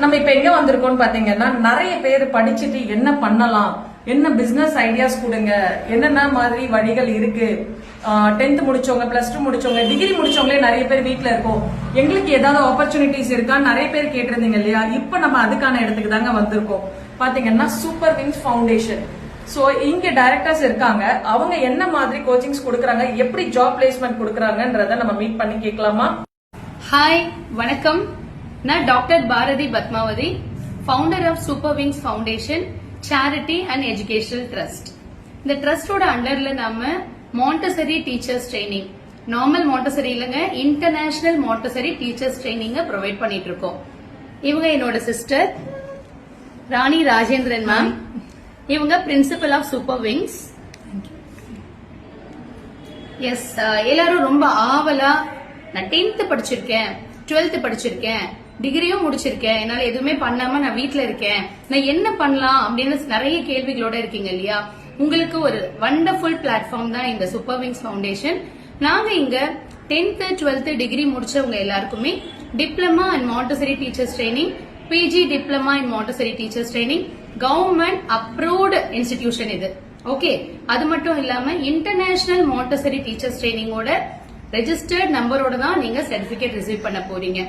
நம்ம இப்ப எங்க வந்திருக்கோம்னு பாத்தீங்கன்னா, நிறைய பேர் படிச்சுட்டு என்ன பண்ணலாம், என்ன பிசினஸ் ஐடியாஸ் கொடுங்க, என்னென்ன மாதிரி வழிகள் இருக்கு. 10th முடிச்சவங்க, +2 முடிச்சவங்க, டிகிரி முடிச்சவங்களே நிறைய பேர் வீட்ல இருக்கோம், எங்களுக்கு ஏதாவது ஆப்பர்ச்சுனிட்டிஸ் இருக்கான்னு நிறைய பேர் கேட்டிருந்தீங்க இல்லையா? இப்ப நம்ம அதுக்கான இடத்துக்கு தாங்க வந்திருக்கோம். பாத்தீங்கன்னா சூப்பர் விங்ஸ் ஃபவுண்டேஷன். சோ இங்க டைரக்டர்ஸ் இருக்காங்க, அவங்க என்ன மாதிரி கோச்சிங்ஸ் கொடுக்கறாங்க, எப்படி ஜாப் பிளேஸ்மெண்ட் கொடுக்கறாங்கன்றத நம்ம மீட் பண்ணி கேட்கலாமா? ஹாய், வணக்கம். நான் doctor Bharathi Padmavathi, founder of Super Wings Foundation charity and educational trust. இந்த ட்ரஸ்டோட அண்டர்ல நாம Montessori teachers training, normal Montessori இல்லங்க, international Montessori teachers training provide பண்ணிட்டு இருக்கோம். இவங்க என்னோட சிஸ்டர் ராணி ராஜேந்திரன் மேம். இவங்க principal of Super Wings. Yes, எல்லாரும் ரொம்ப ஆவலா நான் 10th படிச்சிருக்கேன், 12th படிச்சிருக்கேன், டிகிரியும் முடிச்சிருக்கேன், என்னால எதுவுமே பண்ணாம நான் வீட்ல இருக்கேன், நான் என்ன பண்ணலாம் அப்படின்னு நிறைய கேள்விகளோட இருக்கீங்க இல்லையா? உங்களுக்கு ஒரு வண்டர்ஃபுல் பிளாட்ஃபார்ம் தான் இந்த சூப்பர் விங்ஸ் ஃபவுண்டேஷன். நாங்க இங்க 10th 12th டிகிரி முடிச்சவங்க எல்லாருக்குமே diploma and Montessori teachers training, PG diploma in Montessori teachers training, government approved institution இது. ஓகே, அது மட்டும் இல்லாம இன்டர்நேஷனல் மாண்டசரி டீச்சர்ஸ் ட்ரைனிங்கோட ரெஜிஸ்டர்ட் நம்பரோட தான் நீங்க சர்டிபிகேட் ரிசீவ் பண்ண போறீங்க.